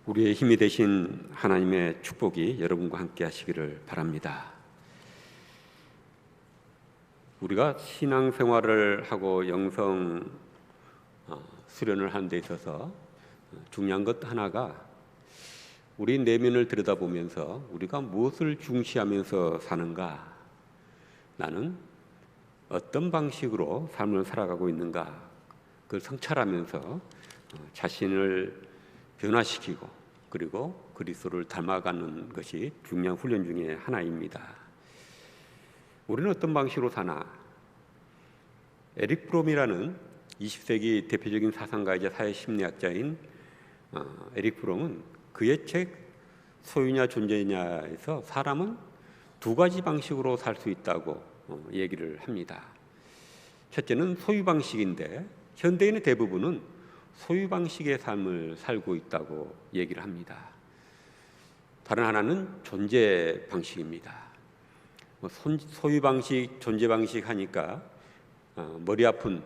우리의 힘이 되신 하나님의 축복이 여러분과 함께 하시기를 바랍니다. 우리가 신앙생활을 하고 영성 수련을 하는 데 있어서 중요한 것 하나가 우리 내면을 들여다보면서 우리가 무엇을 중시하면서 사는가, 나는 어떤 방식으로 삶을 살아가고 있는가, 그걸 성찰하면서 자신을 변화시키고 그리고 그리스도를 닮아가는 것이 중요한 훈련 중에 하나입니다. 우리는 어떤 방식으로 사나? 에릭 프롬이라는 20세기 대표적인 사상가이자 사회심리학자인 에릭 프롬은 그의 책 소유냐 존재냐에서 사람은 두 가지 방식으로 살 수 있다고 얘기를 합니다. 첫째는 소유 방식인데 현대인의 대부분은 소유 방식의 삶을 살고 있다고 얘기를 합니다. 다른 하나는 존재 방식입니다. 소유 방식, 존재 방식 하니까 머리 아픈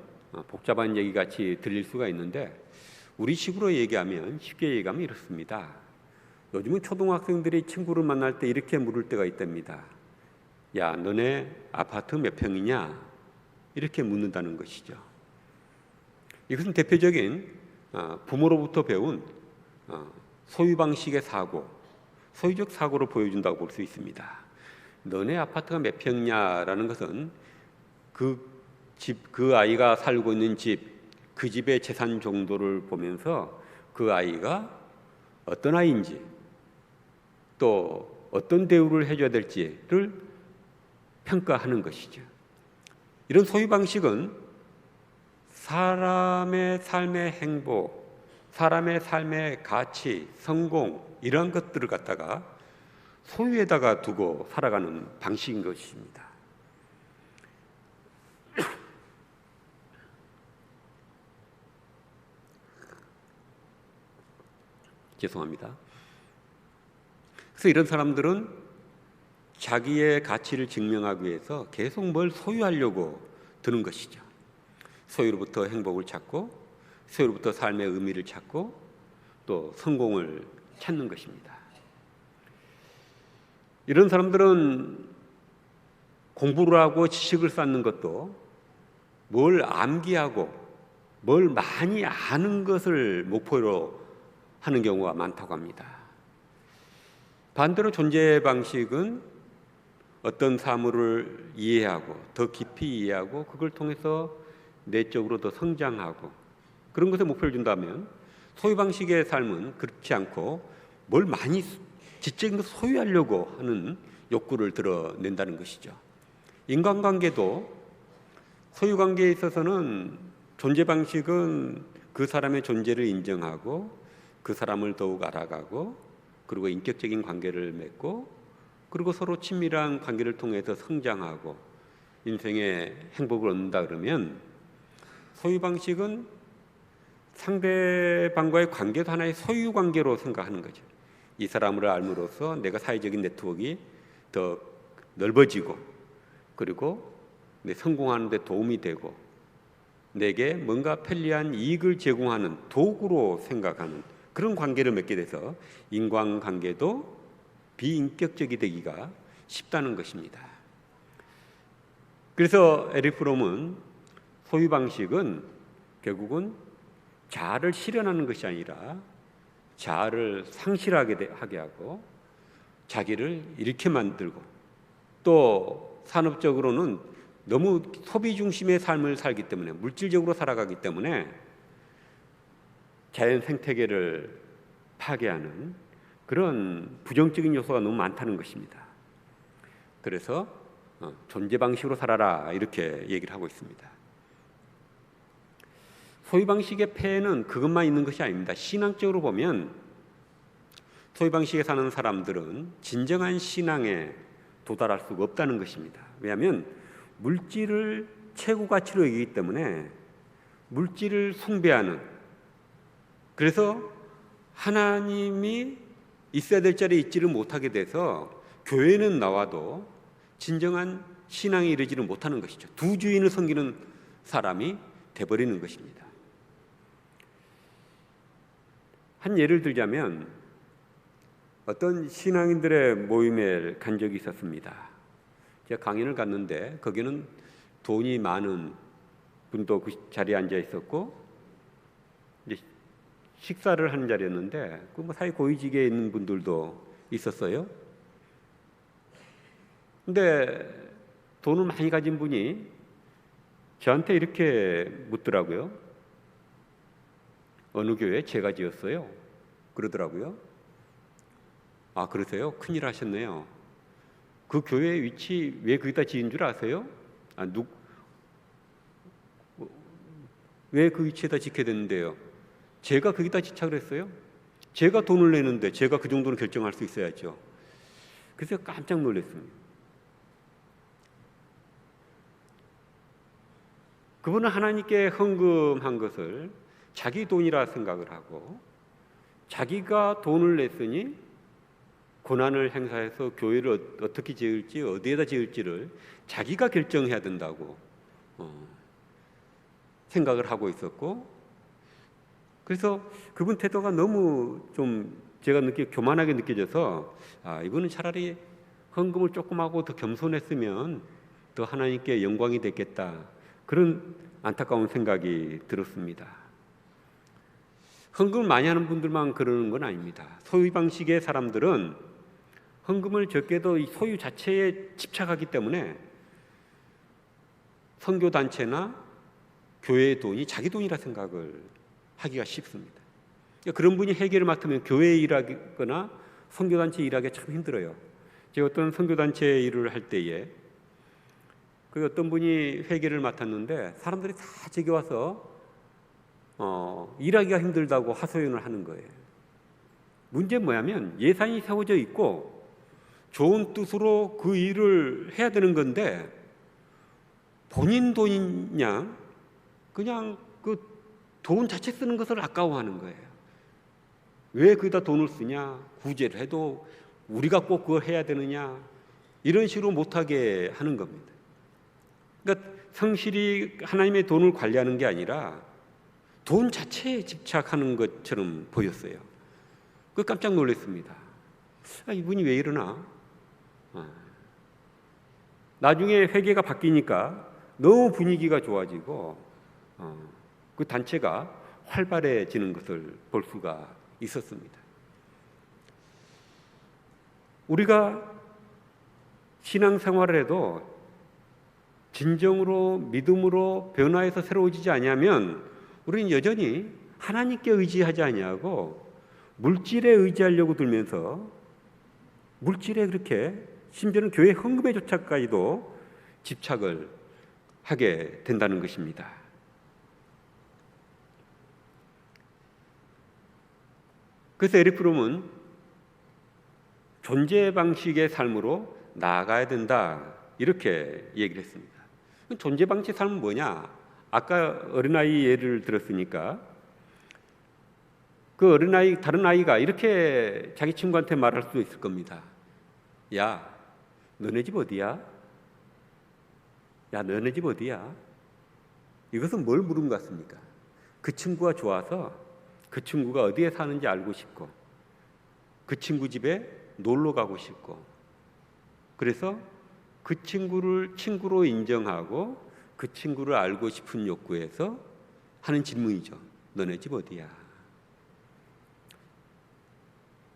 복잡한 얘기 같이 들릴 수가 있는데 우리식으로 얘기하면, 쉽게 얘기하면 이렇습니다. 요즘은 초등학생들이 친구를 만날 때 이렇게 물을 때가 있답니다. 야, 너네 아파트 몇 평이냐? 이렇게 묻는다는 것이죠. 이것은 대표적인 부모로부터 배운 소유 방식의 사고, 소유적 사고를 보여준다고 볼 수 있습니다. 너네 아파트가 몇 평이냐라는 것은 그 아이가 살고 있는 집, 그 집의 재산 정도를 보면서 그 아이가 어떤 아이인지 또 어떤 대우를 해줘야 될지를 평가하는 것이죠. 이런 소유 방식은 사람의 삶의 행복, 사람의 삶의 가치, 성공, 이런 것들을 갖다가 소유에다가 두고 살아가는 방식인 것입니다. 죄송합니다. 그래서 이런 사람들은 자기의 가치를 증명하기 위해서 계속 뭘 소유하려고 드는 것이죠. 소유로부터 행복을 찾고, 소유로부터 삶의 의미를 찾고, 또 성공을 찾는 것입니다. 이런 사람들은 공부를 하고 지식을 쌓는 것도 뭘 암기하고 뭘 많이 아는 것을 목표로 하는 경우가 많다고 합니다. 반대로 존재 방식은 어떤 사물을 이해하고 더 깊이 이해하고 그걸 통해서 내적으로 더 성장하고 그런 것에 목표를 준다면, 소유 방식의 삶은 그렇지 않고 뭘 많이 지적인 것 소유하려고 하는 욕구를 드러낸다는 것이죠. 인간관계도 소유 관계에 있어서는 존재 방식은 그 사람의 존재를 인정하고 그 사람을 더욱 알아가고 그리고 인격적인 관계를 맺고 그리고 서로 친밀한 관계를 통해서 성장하고 인생의 행복을 얻는다 그러면, 소유 방식은 상대방과의 관계도 하나의 소유 관계로 생각하는 거죠. 이 사람을 알므로써 내가 사회적인 네트워크가 더 넓어지고 그리고 내 성공하는 데 도움이 되고 내게 뭔가 편리한 이익을 제공하는 도구로 생각하는 그런 관계를 맺게 돼서 인간관계도 비인격적이 되기가 쉽다는 것입니다. 그래서 에릭 프롬은 소유 방식은 결국은 자아를 실현하는 것이 아니라 자아를 상실하게 하게 하고 자기를 잃게 만들고 또 산업적으로는 너무 소비 중심의 삶을 살기 때문에, 물질적으로 살아가기 때문에 자연 생태계를 파괴하는 그런 부정적인 요소가 너무 많다는 것입니다. 그래서 존재 방식으로 살아라 이렇게 얘기를 하고 있습니다. 소유 방식의 폐해는 그것만 있는 것이 아닙니다. 신앙적으로 보면 소유 방식에 사는 사람들은 진정한 신앙에 도달할 수가 없다는 것입니다. 왜냐하면 물질을 최고 가치로 여기기 때문에 물질을 숭배하는, 그래서 하나님이 있어야 될 자리에 있지를 못하게 돼서 교회는 나와도 진정한 신앙에 이르지를 못하는 것이죠. 두 주인을 섬기는 사람이 돼버리는 것입니다. 한 예를 들자면 어떤 신앙인들의 모임에 간 적이 있었습니다. 제가 강연을 갔는데 거기는 돈이 많은 분도 그 자리에 앉아 있었고, 이제 식사를 하는 자리였는데 그 뭐 사회 고위직에 있는 분들도 있었어요. 근데 돈을 많이 가진 분이 저한테 이렇게 묻더라고요. 어느 교회? 제가 지었어요. 그러더라고요. 아, 그러세요? 큰일 하셨네요. 그 교회 위치 왜 거기다 지은 줄 아세요? 아, 왜 그 위치에다 짓게 됐는데요? 제가 거기다 짓자고 했어요. 제가 돈을 내는데 제가 그 정도는 결정할 수 있어야죠. 그래서 깜짝 놀랐습니다. 그분은 하나님께 헌금한 것을 자기 돈이라 생각을 하고, 자기가 돈을 냈으니 고난을 행사해서 교회를 어떻게 지을지, 어디에다 지을지를 자기가 결정해야 된다고 생각을 하고 있었고, 그래서 그분 태도가 너무 좀 제가 교만하게 느껴져서, 아, 이분은 차라리 헌금을 조금 하고 더 겸손했으면 더 하나님께 영광이 됐겠다, 그런 안타까운 생각이 들었습니다. 헌금을 많이 하는 분들만 그러는 건 아닙니다. 소유 방식의 사람들은 헌금을 적게도 이 소유 자체에 집착하기 때문에 선교단체나 교회의 돈이 자기 돈이라 생각을 하기가 쉽습니다. 그런 분이 회계를 맡으면 교회 일하거나 선교단체 일하기가 참 힘들어요. 제가 어떤 선교단체 일을 할 때에 그 어떤 분이 회계를 맡았는데 사람들이 다 저기 와서 일하기가 힘들다고 하소연을 하는 거예요. 문제는 뭐냐면 예산이 세워져 있고 좋은 뜻으로 그 일을 해야 되는 건데 본인 돈이냐, 그냥 그 돈 자체 쓰는 것을 아까워하는 거예요. 왜 거기다 돈을 쓰냐, 구제를 해도 우리가 꼭 그걸 해야 되느냐, 이런 식으로 못하게 하는 겁니다. 그러니까 성실히 하나님의 돈을 관리하는 게 아니라 돈 자체에 집착하는 것처럼 보였어요. 그 깜짝 놀랐습니다. 아, 이분이 왜 이러나? 나중에 회계가 바뀌니까 너무 분위기가 좋아지고 그 단체가 활발해지는 것을 볼 수가 있었습니다. 우리가 신앙생활을 해도 진정으로 믿음으로 변화해서 새로워지지 아니하면 우리는 여전히 하나님께 의지하지 아니하고 물질에 의지하려고 들면서 물질에 그렇게, 심지어는 교회 헌금에조차까지도 집착을 하게 된다는 것입니다. 그래서 에릭 프롬은 존재 방식의 삶으로 나아가야 된다, 이렇게 얘기를 했습니다. 존재 방식의 삶은 뭐냐? 아까 어린아이 예를 들었으니까 그 어린아이, 다른 아이가 이렇게 자기 친구한테 말할 수도 있을 겁니다. 야, 너네 집 어디야? 야, 너네 집 어디야? 이것은 뭘 물은 것 같습니까? 그 친구가 좋아서 그 친구가 어디에 사는지 알고 싶고 그 친구 집에 놀러 가고 싶고, 그래서 그 친구를 친구로 인정하고 그 친구를 알고 싶은 욕구에서 하는 질문이죠. 너네 집 어디야?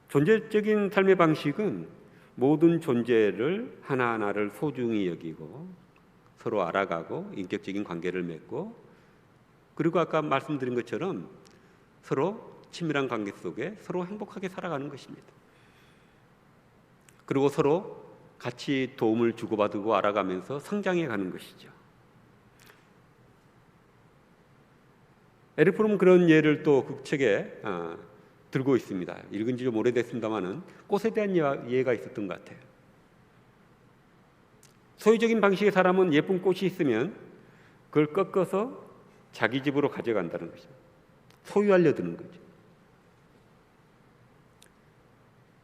존재적인 삶의 방식은 모든 존재를 하나하나를 소중히 여기고 서로 알아가고 인격적인 관계를 맺고, 그리고 아까 말씀드린 것처럼 서로 친밀한 관계 속에 서로 행복하게 살아가는 것입니다. 그리고 서로 같이 도움을 주고받고 알아가면서 성장해 가는 것이죠. 에릭 프롬은 그런 예를 또 그 책에 들고 있습니다. 읽은 지 좀 오래됐습니다만은 꽃에 대한 예가 있었던 것 같아요. 소유적인 방식의 사람은 예쁜 꽃이 있으면 그걸 꺾어서 자기 집으로 가져간다는 것입니다. 소유하려 드는 거죠.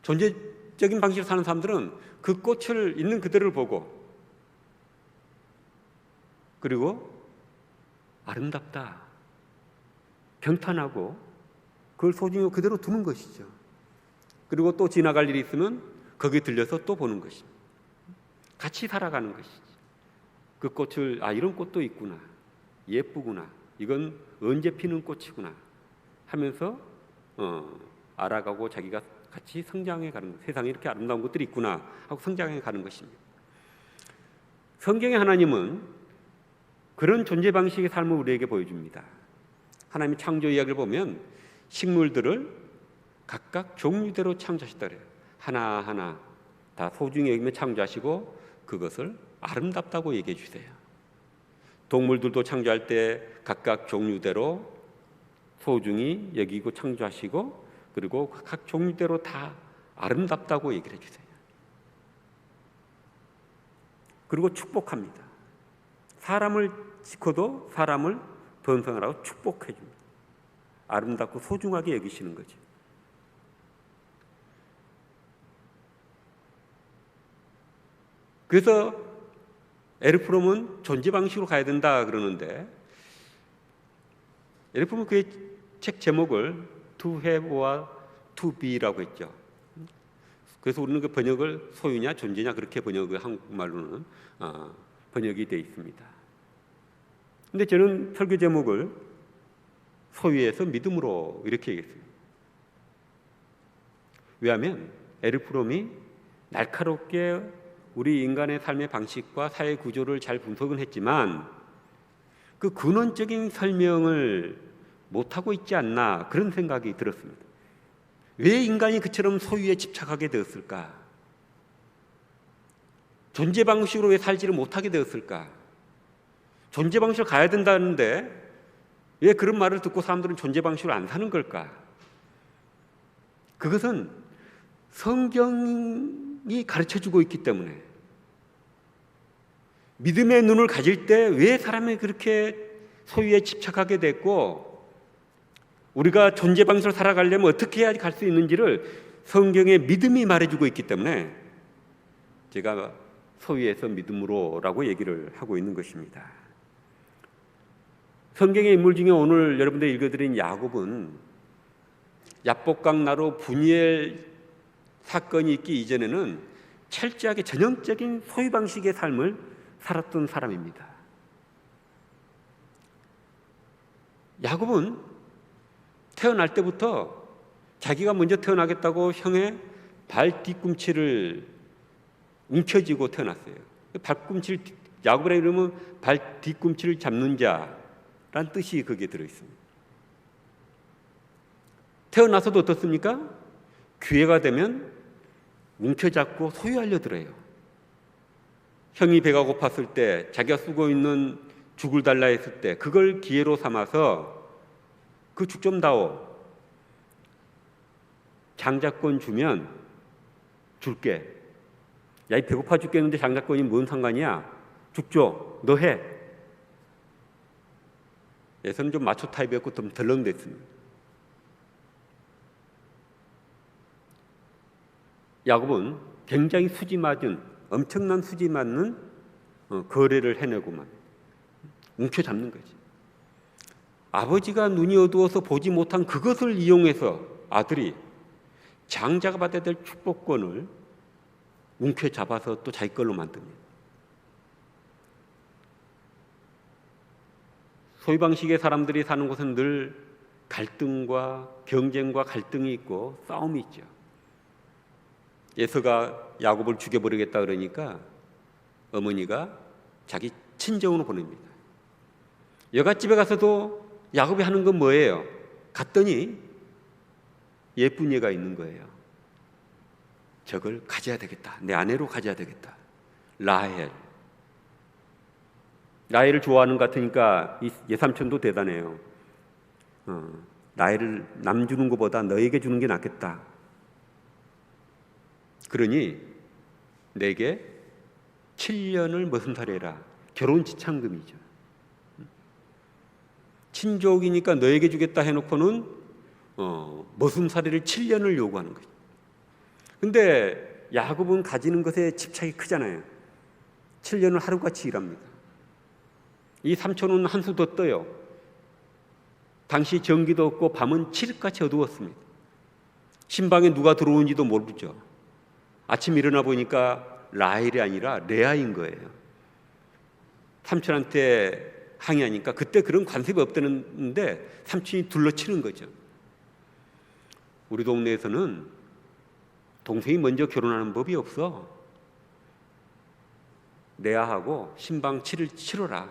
존재적인 방식으로 사는 사람들은 그 꽃을 있는 그대로를 보고, 그리고 아름답다, 경탄하고 그걸 소중히 그대로 두는 것이죠. 그리고 또 지나갈 일이 있으면 거기 들려서 또 보는 것입니다. 같이 살아가는 것이지. 그 꽃을 이런 꽃도 있구나, 예쁘구나, 이건 언제 피는 꽃이구나 하면서 알아가고 자기가 같이 성장해 가는, 세상에 이렇게 아름다운 것들이 있구나 하고 성장해 가는 것입니다. 성경의 하나님은 그런 존재 방식의 삶을 우리에게 보여줍니다. 하나님의 창조 이야기를 보면 식물들을 각각 종류대로 창조하셨다 그래요. 하나하나 다 소중히 여기며 창조하시고 그것을 아름답다고 얘기해 주세요. 동물들도 창조할 때 각각 종류대로 소중히 여기고 창조하시고 그리고 각 종류대로 다 아름답다고 얘기를 해주세요. 그리고 축복합니다. 사람을 지켜도 사람을 번성하라고 축복해 줍니다. 아름답고 소중하게 여기시는 거죠. 그래서 에르 프롬은 존재 방식으로 가야 된다 그러는데, 에르 프롬은 그의 책 제목을 To Have와 To Be라고 했죠. 그래서 우리는 그 번역을 소유냐 존재냐 그렇게 번역을 한국말로는 번역이 되어 있습니다. 근데 저는 설교 제목을 소유에서 믿음으로 이렇게 얘기했습니다. 왜냐하면 에르 프롬이 날카롭게 우리 인간의 삶의 방식과 사회 구조를 잘 분석은 했지만 그 근원적인 설명을 못하고 있지 않나 그런 생각이 들었습니다. 왜 인간이 그처럼 소유에 집착하게 되었을까? 존재 방식으로 왜 살지를 못하게 되었을까? 존재 방식으로 가야 된다는데 왜 그런 말을 듣고 사람들은 존재 방식으로 안 사는 걸까? 그것은 성경이 가르쳐주고 있기 때문에, 믿음의 눈을 가질 때 왜 사람이 그렇게 소유에 집착하게 됐고 우리가 존재 방식으로 살아가려면 어떻게 해야지 갈 수 있는지를 성경의 믿음이 말해주고 있기 때문에 제가 소유에서 믿음으로라고 얘기를 하고 있는 것입니다. 성경의 인물 중에 오늘 여러분들이 읽어드린 야곱은 야복강 나루 분이엘 사건이 있기 이전에는 철저하게 전형적인 소유 방식의 삶을 살았던 사람입니다. 야곱은 태어날 때부터 자기가 먼저 태어나겠다고 형의 발 뒤꿈치를 움켜쥐고 태어났어요. 발꿈치를, 야곱이라 이러면 발 뒤꿈치를 잡는 자란 뜻이 거기에 들어있습니다. 태어나서도 어떻습니까? 기회가 되면 움켜잡고 소유하려 들어요. 형이 배가 고팠을 때, 자기가 쓰고 있는 죽을 달라 했을 때 그걸 기회로 삼아서 그 죽 좀 다오, 장자권 주면 줄게. 야, 이 배고파 죽겠는데 장자권이 뭔 상관이야? 죽 줘, 너 해. 예서는 좀 마초 타입이었고 좀 덜렁댔습니다. 야곱은 굉장히 수지 맞은, 엄청난 수지 맞는 거래를 해내고만 움켜잡는 거지. 아버지가 눈이 어두워서 보지 못한 그것을 이용해서 아들이 장자가 받아야 될 축복권을 움켜잡아서 또 자기 걸로 만듭니다. 소유 방식의 사람들이 사는 곳은 늘 갈등과 경쟁과 갈등이 있고 싸움이 있죠. 에서가 야곱을 죽여버리겠다 그러니까 어머니가 자기 친정으로 보냅니다. 여갓집에 가서도 야곱이 하는 건 뭐예요? 갔더니 예쁜 얘가 있는 거예요. 저걸 가져야 되겠다. 내 아내로 가져야 되겠다. 라헬. 라헬을 좋아하는 것 같으니까 이 예삼촌도 대단해요. 라헬을 남 주는 것보다 너에게 주는 게 낫겠다. 그러니 내게 7년을 머슴살이해라. 결혼 지참금이죠. 친족이니까 너에게 주겠다 해놓고는 머슴살이를 7년을 요구하는 거죠. 근데 야곱은 가지는 것에 집착이 크잖아요. 7년을 하루같이 일합니다. 이 삼촌은 한수 더 떠요. 당시 전기도 없고 밤은 칠흑같이 어두웠습니다. 신방에 누가 들어오는지도 모르죠. 아침 일어나 보니까 라헬이 아니라 레아인 거예요. 삼촌한테 항의하니까 그때 그런 관습이 없다는데 삼촌이 둘러치는 거죠. 우리 동네에서는 동생이 먼저 결혼하는 법이 없어. 레아하고 신방 7일 치러라.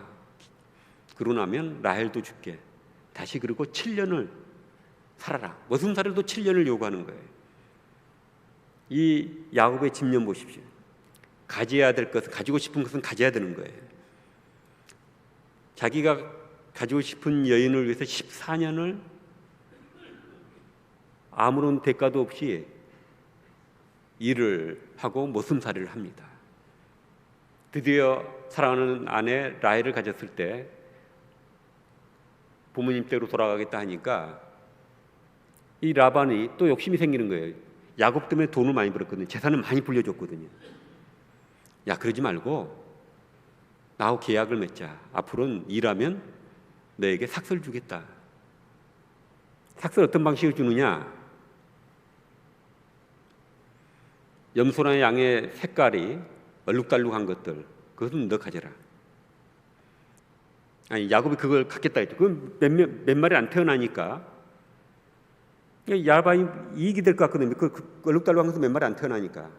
그러고 나면 라헬도 줄게. 다시 그리고 7년을 살아라. 머슴살이도 7년을 요구하는 거예요. 이 야곱의 집념 보십시오. 가져야 될 것은, 가지고 싶은 것은 가져야 되는 거예요. 자기가 가지고 싶은 여인을 위해서 14년을 아무런 대가도 없이 일을 하고 머슴살이를 합니다. 드디어 사랑하는 아내 라헬을 가졌을 때 부모님 댁으로 돌아가겠다 하니까 이 라반이 또 욕심이 생기는 거예요. 야곱 때문에 돈을 많이 벌었거든요. 재산을 많이 불려줬거든요. 야, 그러지 말고 나하고 계약을 맺자. 앞으로는 일하면 너에게 삭슬 주겠다. 삭슬 어떤 방식으로 주느냐? 염소나 양의 색깔이 얼룩달룩한 것들, 그것은 너 가져라. 아니, 야곱이 그걸 갖겠다 했죠. 그건 몇 마리 안 태어나니까 야반이 이익이 될 것 같거든요. 그 얼룩달룩한 것은 몇 마리 안 태어나니까.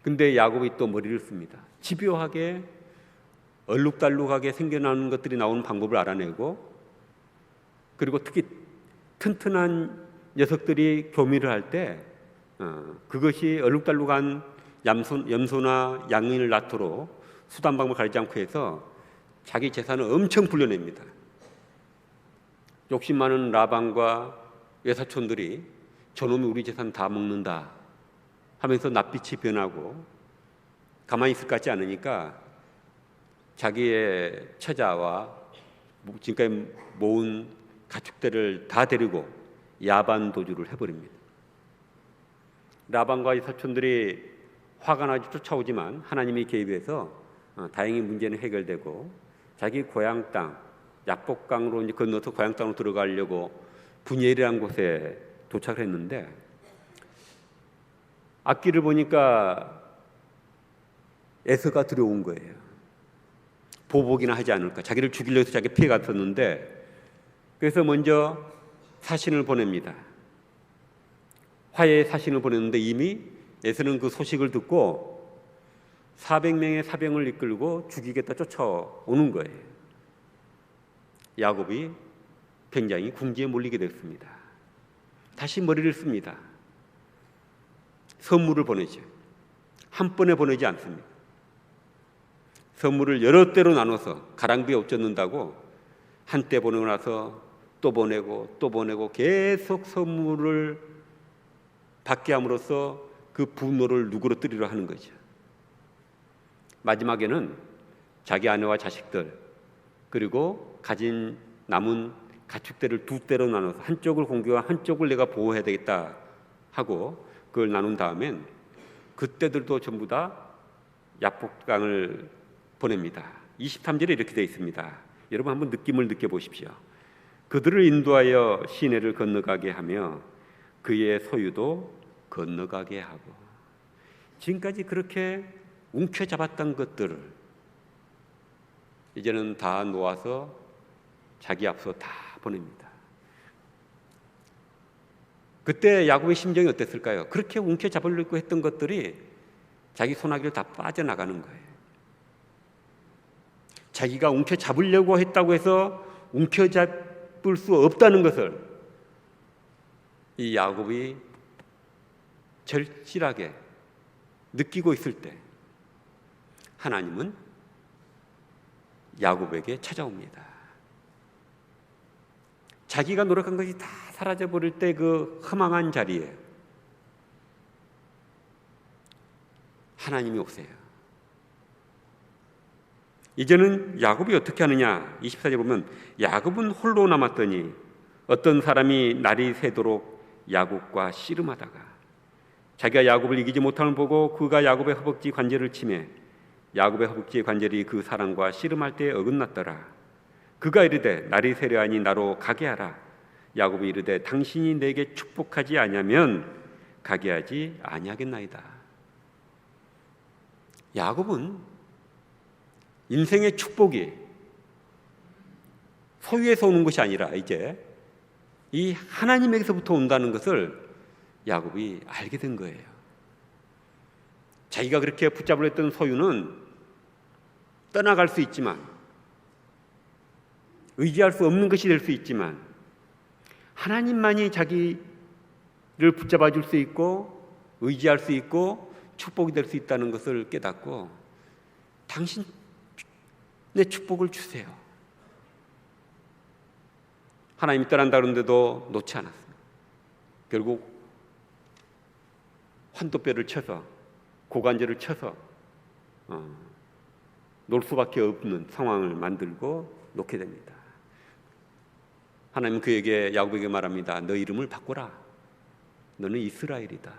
근데 야곱이 또 머리를 씁니다. 집요하게 얼룩달룩하게 생겨나는 것들이 나오는 방법을 알아내고, 그리고 특히 튼튼한 녀석들이 교미를 할 때 그것이 얼룩달룩한 염소나 양을 낳도록 수단 방법을 가리지 않고 해서 자기 재산을 엄청 불려냅니다. 욕심 많은 라반과 외사촌들이 저놈이 우리 재산 다 먹는다 하면서 낯빛이 변하고 가만히 있을 것 같지 않으니까 자기의 처자와 지금까지 모은 가축들을 다 데리고 야반 도주를 해버립니다. 라반과 사촌들이 화가 나서 쫓아오지만 하나님이 개입해서 다행히 문제는 해결되고 자기 고향 땅 약복강으로 이제 건너서 고향 땅으로 들어가려고 분예리라는 곳에 도착을 했는데 앞길을 보니까 에서가 들어온 거예요. 보복이나 하지 않을까. 자기를 죽이려고 해서 자기 피해 갔었는데 그래서 먼저 사신을 보냅니다. 화해의 사신을 보냈는데 이미 에서는 그 소식을 듣고 400명의 사병을 이끌고 죽이겠다 쫓아오는 거예요. 야곱이 굉장히 궁지에 몰리게 됐습니다. 다시 머리를 씁니다. 선물을 보내죠. 한 번에 보내지 않습니다. 선물을 여러 때로 나눠서 가랑비에 옷 젖는다고 한때 보내고 나서 또 보내고 또 보내고 계속 선물을 받게 함으로써 그 분노를 누그러뜨리려 하는 거죠. 마지막에는 자기 아내와 자식들 그리고 가진 남은 가축들을 두 때로 나눠서 한쪽을 공격하고 한쪽을 내가 보호해야 되겠다 하고 그걸 나눈 다음엔 그때들도 전부 다 약복강을 보냅니다. 23절에 이렇게 되어 있습니다. 여러분 한번 느낌을 느껴보십시오. 그들을 인도하여 시내를 건너가게 하며 그의 소유도 건너가게 하고, 지금까지 그렇게 움켜잡았던 것들을 이제는 다 놓아서 자기 앞서 다 보냅니다. 그때 야곱의 심정이 어땠을까요? 그렇게 움켜잡으려고 했던 것들이 자기 손아귀를 다 빠져나가는 거예요. 자기가 움켜잡으려고 했다고 해서 움켜잡을 수 없다는 것을 이 야곱이 절실하게 느끼고 있을 때 하나님은 야곱에게 찾아옵니다. 자기가 노력한 것이 다 사라져버릴 때 그 허망한 자리에 하나님이 오세요. 이제는 야곱이 어떻게 하느냐? 24절 보면 야곱은 홀로 남았더니 어떤 사람이 날이 새도록 야곱과 씨름하다가 자기가 야곱을 이기지 못함을 보고 그가 야곱의 허벅지 관절을 치매 야곱의 허벅지의 관절이 그 사람과 씨름할 때 어긋났더라. 그가 이르되 날이 새려하니 나로 가게 하라. 야곱이 이르되 당신이 내게 축복하지 아니하면 가게 하지 아니하겠나이다. 야곱은 인생의 축복이 소유에서 오는 것이 아니라 이제 이 하나님에게서부터 온다는 것을 야곱이 알게 된 거예요. 자기가 그렇게 붙잡으려 했던 소유는 떠나갈 수 있지만, 의지할 수 없는 것이 될 수 있지만, 하나님만이 자기를 붙잡아 줄 수 있고 의지할 수 있고 축복이 될 수 있다는 것을 깨닫고, 당신 내 축복을 주세요. 하나님이 떠난다 그러는데도 놓지 않았어요. 결국 환도뼈를 쳐서, 고관절을 쳐서 놀 수밖에 없는 상황을 만들고 놓게 됩니다. 하나님은 그에게, 야곱에게 말합니다. 너 이름을 바꿔라. 너는 이스라엘이다.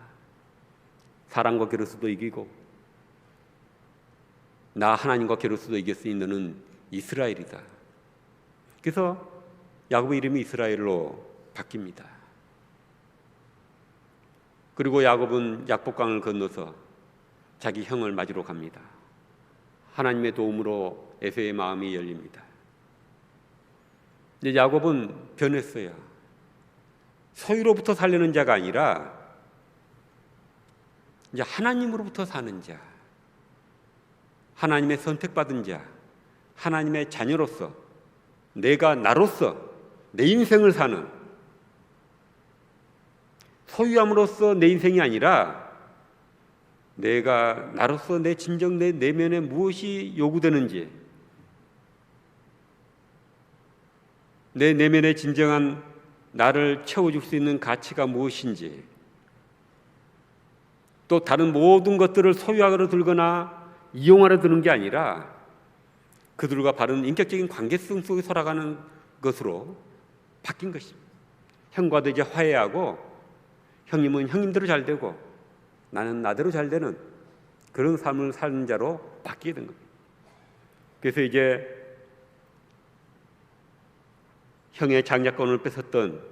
사람과 겨루서도 이기고 나 하나님과 겨루서도 이겼으니 너는 이스라엘이다. 그래서 야곱의 이름이 이스라엘로 바뀝니다. 그리고 야곱은 약복강을 건너서 자기 형을 맞으러 갑니다. 하나님의 도움으로 에서의 마음이 열립니다. 이제 야곱은 변했어요. 소유로부터 살려는 자가 아니라 이제 하나님으로부터 사는 자, 하나님의 선택받은 자, 하나님의 자녀로서 내가 나로서 내 인생을 사는, 소유함으로써 내 인생이 아니라 내가 나로서 내 진정 내 내면에 무엇이 요구되는지, 내 내면의 진정한 나를 채워줄 수 있는 가치가 무엇인지, 또 다른 모든 것들을 소유하러 들거나 이용하러 드는 게 아니라 그들과 바른 인격적인 관계성 속에 살아가는 것으로 바뀐 것입니다. 형과도 이제 화해하고, 형님은 형님대로 잘 되고 나는 나대로 잘 되는 그런 삶을 사는 자로 바뀌게 된 겁니다. 그래서 이제 형의 장자권을 뺏었던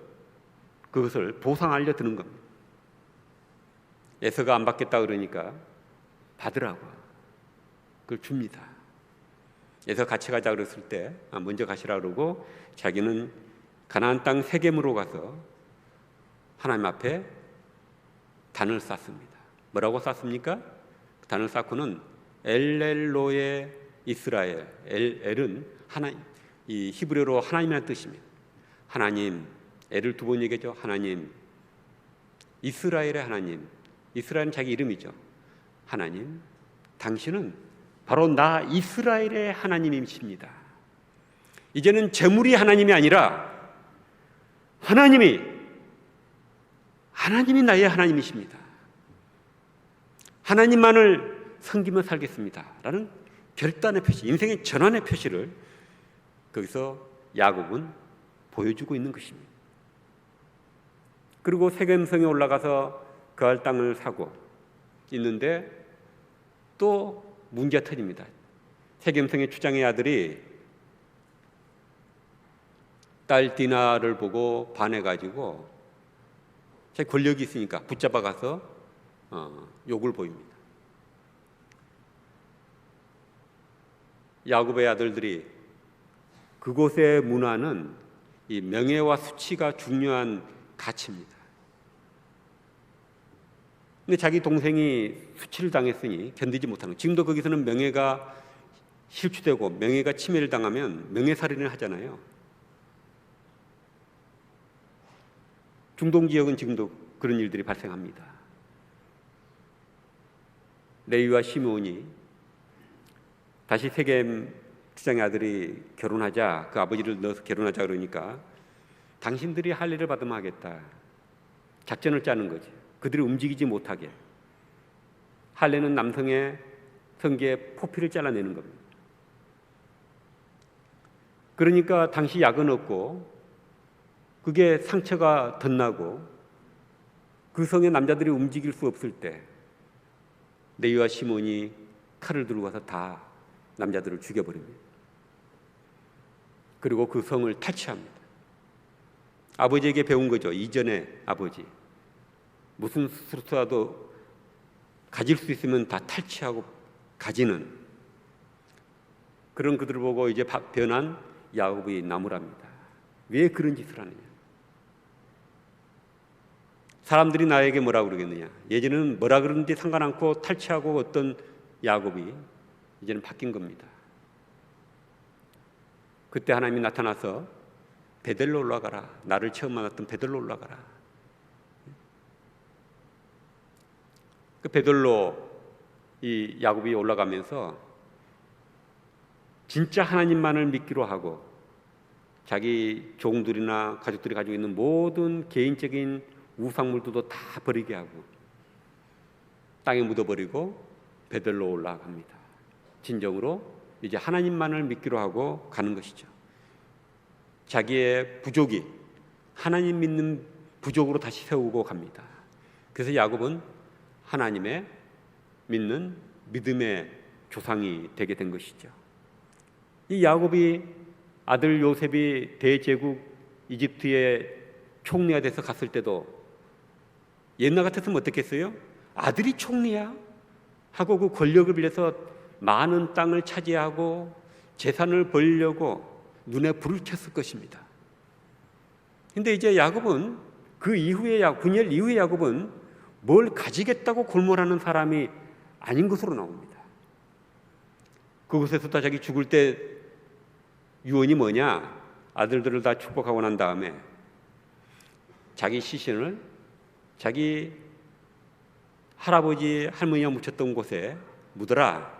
그것을 보상하려 드는 겁니다. 에서가 안 받겠다 그러니까 받으라고 그걸 줍니다. 에서 같이 가자 그랬을 때 먼저 가시라 그러고, 자기는 가나안 땅 세겜으로 가서 하나님 앞에 단을 쌓습니다. 뭐라고 쌓습니까? 단을 쌓고는 엘렐로의 이스라엘, 엘은 하나님, 이 히브리어로 하나님이라는 뜻입니다. 하나님, 엘을 두 번 얘기하죠. 하나님, 이스라엘의 하나님. 이스라엘은 자기 이름이죠. 하나님, 당신은 바로 나 이스라엘의 하나님이십니다. 이제는 재물이 하나님이 아니라 하나님이 나의 하나님이십니다. 하나님만을 섬기며 살겠습니다 라는 결단의 표시, 인생의 전환의 표시를 거기서 야곱은 보여주고 있는 것입니다. 그리고 세겜성에 올라가서 거할 땅을 사고 있는데 또 문제가 터집니다. 세겜성의 추장의 아들이 딸 디나를 보고 반해가지고, 자기 권력이 있으니까 붙잡아 가서 욕을 보입니다. 야곱의 아들들이, 그곳의 문화는 이 명예와 수치가 중요한 가치입니다. 근데 자기 동생이 수치를 당했으니 견디지 못하는, 지금도 거기서는 명예가 실추되고 명예가 침해를 당하면 명예살인을 하잖아요. 중동 지역은 지금도 그런 일들이 발생합니다. 레위와 시므온이 다시 세겜 추장의 아들이 결혼하자, 그 아버지를 넣어서 결혼하자 그러니까 당신들이 할 일을 받으면 하겠다, 작전을 짜는 거지. 그들이 움직이지 못하게, 할례는 남성의 성기에 포피를 잘라내는 겁니다. 그러니까 당시 약은 없고 그게 상처가 덧나고 그 성의 남자들이 움직일 수 없을 때 레위와 시몬이 칼을 들고 가서 다 남자들을 죽여버립니다. 그리고 그 성을 탈취합니다. 아버지에게 배운 거죠. 이전에 아버지. 무슨 스스로라도 가질 수 있으면 다 탈취하고 가지는 그런 그들을 보고 이제 변한 야곱이 나무랍니다. 왜 그런 짓을 하느냐? 사람들이 나에게 뭐라 그러겠느냐? 예전에는 뭐라 그러는지 상관 않고 탈취하고 어떤 야곱이 이제는 바뀐 겁니다. 그때 하나님이 나타나서 베델로 올라가라. 나를 처음 만났던 베델로 올라가라. 그 베델로 이 야곱이 올라가면서 진짜 하나님만을 믿기로 하고 자기 종들이나 가족들이 가지고 있는 모든 개인적인 우상물들도 다 버리게 하고 땅에 묻어버리고 베델로 올라갑니다. 진정으로 이제 하나님만을 믿기로 하고 가는 것이죠. 자기의 부족이 하나님 믿는 부족으로 다시 세우고 갑니다. 그래서 야곱은 하나님의 믿는 믿음의 조상이 되게 된 것이죠. 이 야곱이 아들 요셉이 대제국 이집트의 총리가 돼서 갔을 때도 옛날 같았으면 어떻겠어요? 아들이 총리야? 하고 그 권력을 빌려서 많은 땅을 차지하고 재산을 벌려고 눈에 불을 켰을 것입니다. 근데 이제 야곱은 그 이후에 분열 이후에 야곱은 뭘 가지겠다고 골몰하는 사람이 아닌 것으로 나옵니다. 그곳에서 다 자기 죽을 때 유언이 뭐냐? 아들들을 다 축복하고 난 다음에 자기 시신을 자기 할아버지 할머니가 묻혔던 곳에 묻어라.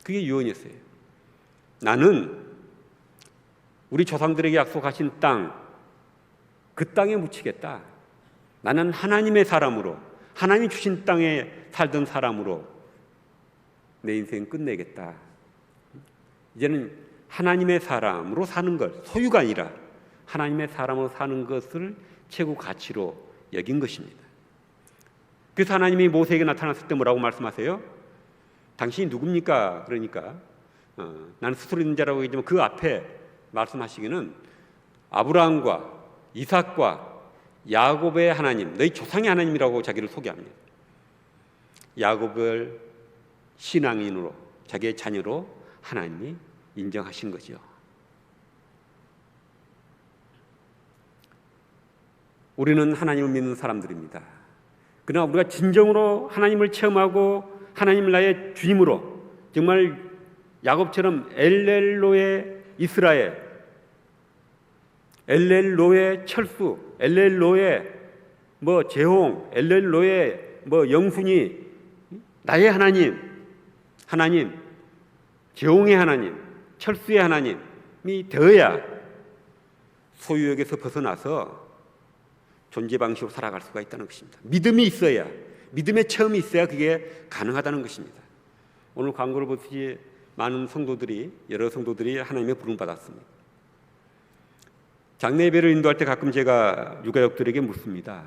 그게 유언이었어요. 나는 우리 조상들에게 약속하신 땅, 그 땅에 묻히겠다. 나는 하나님의 사람으로, 하나님이 주신 땅에 살던 사람으로 내 인생 끝내겠다. 이제는 하나님의 사람으로 사는 것, 소유가 아니라 하나님의 사람으로 사는 것을 최고 가치로 여긴 것입니다. 그래서 하나님이 모세에게 나타났을 때 뭐라고 말씀하세요? 당신이 누굽니까? 그러니까 나는 스스로 있는 자라고 얘기하지만 그 앞에 말씀하시기는 아브라함과 이삭과 야곱의 하나님, 너희 조상의 하나님이라고 자기를 소개합니다. 야곱을 신앙인으로, 자기의 자녀로 하나님이 인정하신 거죠. 우리는 하나님을 믿는 사람들입니다. 그러나 우리가 진정으로 하나님을 체험하고 하나님을 나의 주님으로 정말 야곱처럼 엘렐로의 이스라엘, 엘렐로의 철수, 엘렐로의 재홍, 엘렐로의 영순이 나의 하나님, 재홍의 하나님, 철수의 하나님이 되어야 소유욕에서 벗어나서 존재 방식으로 살아갈 수가 있다는 것입니다. 믿음이 있어야, 믿음의 체험이 있어야 그게 가능하다는 것입니다. 오늘 광고를 보듯이 많은 성도들이, 여러 성도들이 하나님의 부름을 받았습니다. 장례 예배를 인도할 때 가끔 제가 유가족들에게 묻습니다.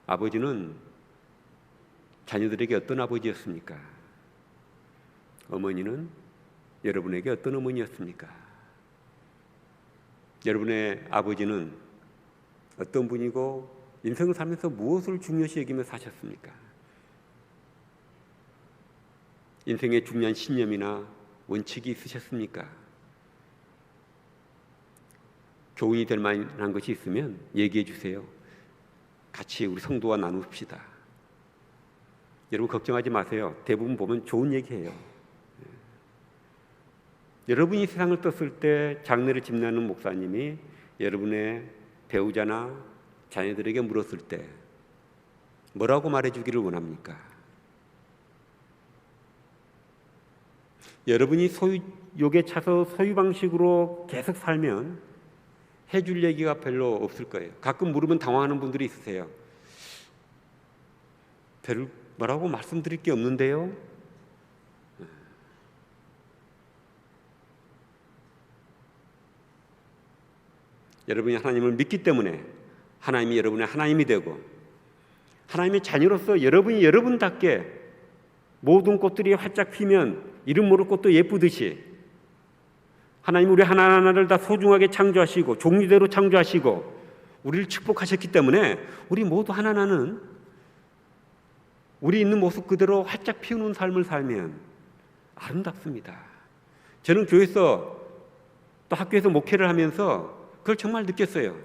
아버지는 자녀들에게 어떤 아버지였습니까? 어머니는 여러분에게 어떤 어머니였습니까? 여러분의 아버지는 어떤 분이고 인생을 살면서 무엇을 중요시 여기며 사셨습니까? 인생에 중요한 신념이나 원칙이 있으셨습니까? 교훈이 될 만한 것이 있으면 얘기해 주세요. 같이 우리 성도와 나눕시다. 여러분 걱정하지 마세요. 대부분 보면 좋은 얘기해요. 여러분이 세상을 떴을 때 장례를 집례하는 목사님이 여러분의 배우자나 자녀들에게 물었을 때 뭐라고 말해주기를 원합니까? 여러분이 소유욕에 차서 소유 방식으로 계속 살면 해줄 얘기가 별로 없을 거예요. 가끔 물으면 당황하는 분들이 있으세요. 별 뭐라고 말씀드릴 게 없는데요. 여러분이 하나님을 믿기 때문에 하나님이 여러분의 하나님이 되고 하나님의 자녀로서 여러분이 여러분답게 모든 꽃들이 활짝 피면 이름 모를 꽃도 예쁘듯이 하나님 우리 하나하나를 다 소중하게 창조하시고 종류대로 창조하시고 우리를 축복하셨기 때문에 우리 모두 하나하나는 우리 있는 모습 그대로 활짝 피우는 삶을 살면 아름답습니다. 저는 교회에서 또 학교에서 목회를 하면서 그걸 정말 느꼈어요.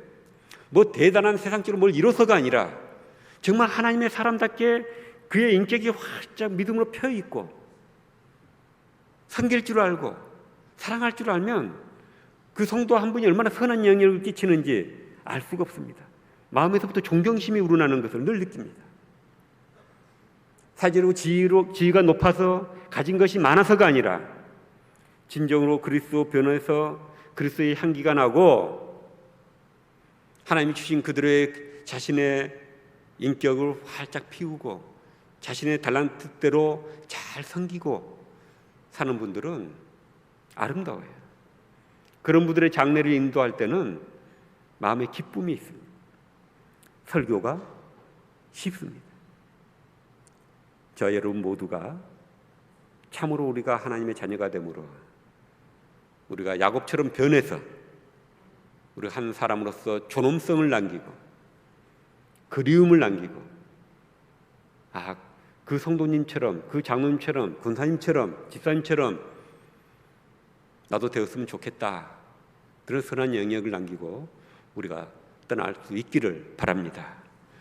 뭐 대단한 세상적으로 뭘 이뤄서가 아니라 정말 하나님의 사람답게 그의 인격이 활짝 믿음으로 펴있고 섬길 줄 알고 사랑할 줄 알면 그 성도 한 분이 얼마나 선한 영향을 끼치는지 알 수가 없습니다. 마음에서부터 존경심이 우러나는 것을 늘 느낍니다. 사지로 지위가 높아서 가진 것이 많아서가 아니라 진정으로 그리스도 변호해서 그리스도의 향기가 나고 하나님이 주신 그들의 자신의 인격을 활짝 피우고 자신의 달란트대로 잘 섬기고 사는 분들은 아름다워요. 그런 분들의 장례를 인도할 때는 마음에 기쁨이 있습니다. 설교가 쉽습니다. 저 여러분 모두가 참으로 우리가 하나님의 자녀가 되므로 우리가 야곱처럼 변해서 우리 한 사람으로서 존엄성을 남기고 그리움을 남기고 그 성도님처럼 그 장로님처럼 군사님처럼 집사님처럼 나도 되었으면 좋겠다. 그런 선한 영역을 남기고 우리가 떠날 수 있기를 바랍니다.